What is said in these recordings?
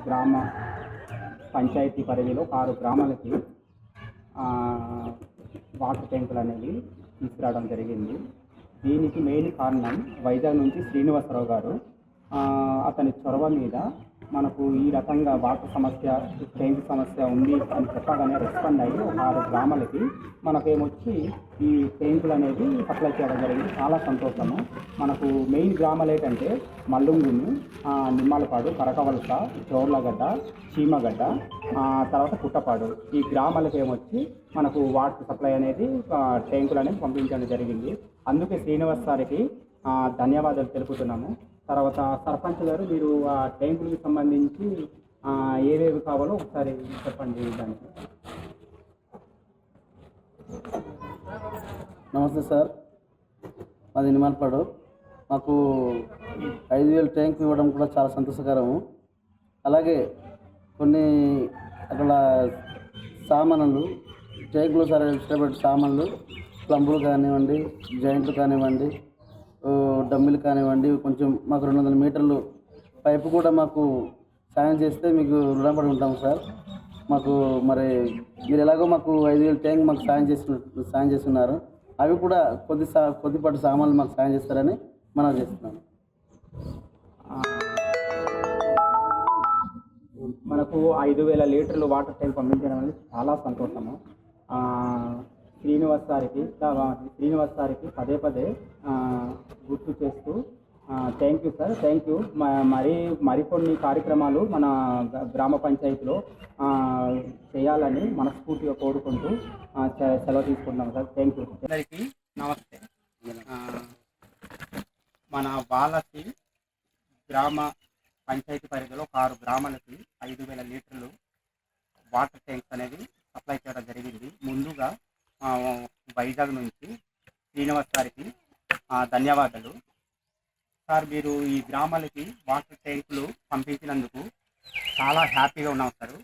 గ్రామ పంచాయతీ పరిధిలో 6 గ్రామాలకి వాటర్ ట్యాంకులు అనేవి తీసుకురావడం జరిగింది. దీనికి మెయిన్ కారణం వైజాగ్ నుంచి శ్రీనివాసరావు గారు అతని చొరవ మీద మనకు ఈ రకంగా వాటర్ సమస్య, ట్యాంక్ సమస్య ఉంది అని చెప్పగానే రెస్పాండ్ అయ్యి 6 గ్రామాలకి మనకేమొచ్చి ఈ ట్యాంకులు అనేది సప్లై చేయడం జరిగింది. చాలా సంతోషము. మనకు మెయిన్ గ్రామాలు ఏంటంటే మల్లుంగుని, నిమ్మలపాడు, కరకవలస, జోర్లగడ్డ, చీమగడ్డ, తర్వాత పుట్టపాడు. ఈ గ్రామాలకు ఏమొచ్చి మనకు వాటర్ సప్లై అనేది ట్యాంకులు అనేది పంపించడం జరిగింది. అందుకే శ్రీనివాస్ సార్కి ధన్యవాదాలు తెలుపుతున్నాము. తర్వాత సర్పంచ్ గారు, మీరు ఆ ట్యాంకులకు సంబంధించి ఏవేవి కావాలో ఒకసారి చెప్పండి. దానికి నమస్తే సార్, మాది నిమ్మలపాడు. మాకు 5,000 ట్యాంక్ ఇవ్వడం కూడా చాలా సంతోషకరము. అలాగే కొన్ని అక్కడ సామాన్లు, ట్యాంకులు సరే ఇష్టపడే సామాన్లు, ప్లంబులు కానివ్వండి, జాయింట్లు కానివ్వండి, డమ్మిలు కానివ్వండి, కొంచెం మాకు 200 మీటర్లు పైపు కూడా మాకు సాయం చేస్తే మీకు రుణపడి ఉంటాం సార్. మాకు మరి మీరు ఎలాగో మాకు 5,000 ట్యాంక్ మాకు సాయం చేస్తున్నారు. అవి కూడా కొద్దిపాటి సామాన్లు మాకు సాయం చేస్తారని మనం చేస్తున్నాం. మనకు 5,000 లీటర్లు వాటర్ ట్యాంక్ పంపించడం అనేది చాలా సంతోషము. శ్రీనివాస్ సార్కి పదే పదే గుర్తు చేస్తూ thank you sir, thank you. మరికొన్ని కార్యక్రమాలు మన గ్రామ పంచాయతీలో చేయాలని మనస్ఫూర్తిగా కోరుకుంటూ సెలవు తీసుకుంటున్నాం సార్. Thank you. అందరికీ నమస్తే. మన వాళ్ళకి గ్రామ పంచాయతీ పరిధిలో 6 గ్రామాలకి 5,000 లీటర్లు వాటర్ ట్యాంక్స్ అనేది సప్లై చేయడం జరిగింది. ముందుగా వైజాగ్ నుంచి శ్రీనివాస్ గారికి ధన్యవాదాలు సార్. మీరు ఈ గ్రామాలకి వాటర్ ట్యాంకులు పంపించినందుకు చాలా హ్యాపీగా ఉన్నాం సార్.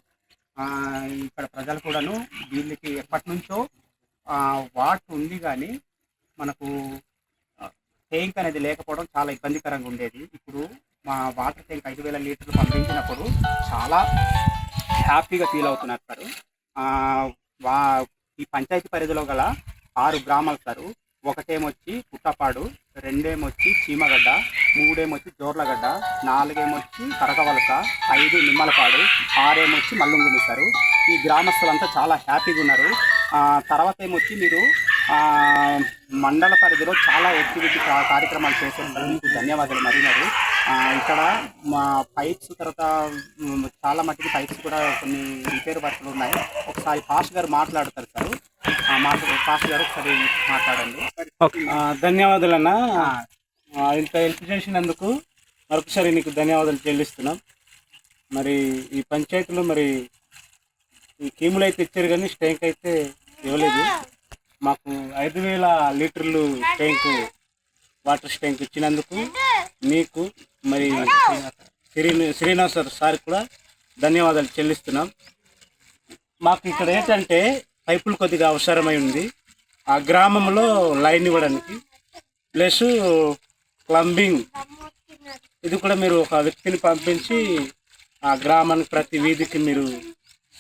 ఇక్కడ ప్రజలు కూడాను వీళ్ళకి ఎప్పటి నుంచో వాటర్ ఉంది, కానీ మనకు ట్యాంక్ అనేది లేకపోవడం చాలా ఇబ్బందికరంగా ఉండేది. ఇప్పుడు మా వాటర్ ట్యాంక్ 5,000 లీటర్లు పంపించినప్పుడు చాలా హ్యాపీగా ఫీల్ అవుతున్నారు సార్. ఈ పంచాయతీ పరిధిలో గల 6 గ్రామాలు సార్. ఒకటేమొచ్చి పుట్టపాడు, రెండేమొచ్చి చీమగడ్డ, మూడేమొచ్చి జోర్లగడ్డ, 4 కరకవలస, 5 నిమ్మలపాడు, 6 మల్లుంగుని సార్. ఈ గ్రామస్తులంతా చాలా హ్యాపీగా ఉన్నారు. తర్వాత ఏమొచ్చి మీరు మండల పరిధిలో చాలా యాక్టివిటీ కార్యక్రమాలు చేసేస్తారు. మీకు ధన్యవాదాలు. మరి ఇక్కడ మా పైప్స్, తర్వాత చాలా మట్టికి పైప్స్ కూడా కొన్ని రిపేర్ వర్క్లు ఉన్నాయి. ఒకసారి పాస్ గారు మాట్లాడతారు సార్. పాస్ గారు ఒకసారి మాట్లాడండి. ధన్యవాదాలు అన్న, ఇంత హెల్ప్ చేసినందుకు మరొకసారి నీకు ధన్యవాదాలు చెల్లిస్తున్నాం. మరి ఈ పంచాయతీలో మరి ఈ కీములు అయితే ఇచ్చారు, కానీ ట్యాంక్ అయితే ఇవ్వలేదు. మాకు 5,000 లీటర్లు ట్యాంకు వాటర్ ట్యాంక్ ఇచ్చినందుకు మీకు మరి శ్రీనివాస్ సార్ కూడా ధన్యవాదాలు చెల్లిస్తున్నాం. మాకు ఇక్కడ ఏంటంటే పైపులు కొద్దిగా అవసరమై ఉంది ఆ గ్రామంలో లైన్ ఇవ్వడానికి, ప్లస్ ప్లంబింగ్ ఇది కూడా మీరు ఒక వ్యక్తిని పంపించి ఆ గ్రామానికి ప్రతి వీధికి మీరు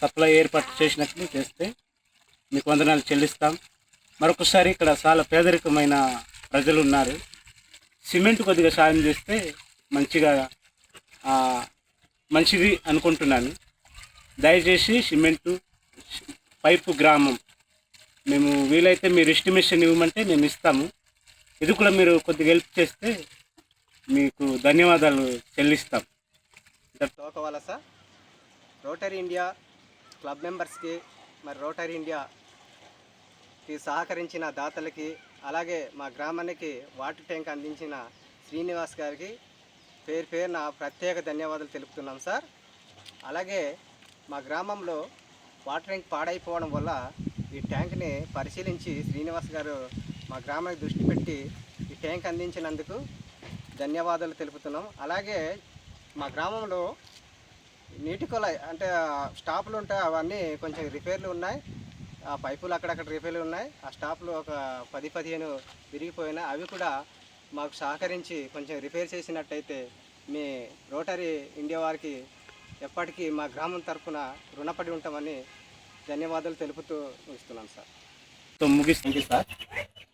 సప్లై ఏర్పాటు చేసినట్లు చేస్తే మీకు వందనాలు చెల్లిస్తాం. మరొకసారి ఇక్కడ చాలా పేదరికమైన ప్రజలు ఉన్నారు. సిమెంట్ కొద్దిగా సాయం చేస్తే మంచిది అనుకుంటున్నాను. దయచేసి సిమెంటు, పైపు గ్రామం మేము వీలైతే మీరు ఎస్టిమేషన్ ఇవ్వమంటే మేము ఇస్తాము. ఇది కూడా మీరు కొద్దిగా హెల్ప్ చేస్తే మీకు ధన్యవాదాలు చెల్లిస్తాం. తోకవలస రోటరీ ఇండియా క్లబ్ మెంబర్స్కి, మరి రోటరీ ఇండియాకి సహకరించిన దాతలకి, అలాగే మా గ్రామానికి వాటర్ ట్యాంక్ అందించిన శ్రీనివాస్ గారికి పేరున ప్రత్యేక ధన్యవాదాలు తెలుపుతున్నాం సార్. అలాగే మా గ్రామంలో వాటర్ ట్యాంక్ పాడైపోవడం వల్ల ఈ ట్యాంక్ని పరిశీలించి శ్రీనివాస్ గారు మా గ్రామానికి దృష్టి పెట్టి ఈ ట్యాంక్ అందించినందుకు ధన్యవాదాలు తెలుపుతున్నాం. అలాగే మా గ్రామంలో నీటి కొలాయి అంటే స్టాపులు ఉంటాయి, అవన్నీ కొంచెం రిపేర్లు ఉన్నాయి. ఆ పైపులు అక్కడక్కడ రిపేర్లు ఉన్నాయి. ఆ స్టాపులు ఒక 10-15 విరిగిపోయినాయి. అవి కూడా మాకు సహకరించి కొంచెం రిపేర్ చేసినట్టయితే మీ రోటరీ ఇండియా వారికి ఎప్పటికీ మా గ్రామం తరఫున రుణపడి ఉంటామని ధన్యవాదాలు తెలుపుతూ ముగిస్తున్నాను సార్. ముగిస్తుంది థ్యాంక్ యూ సార్.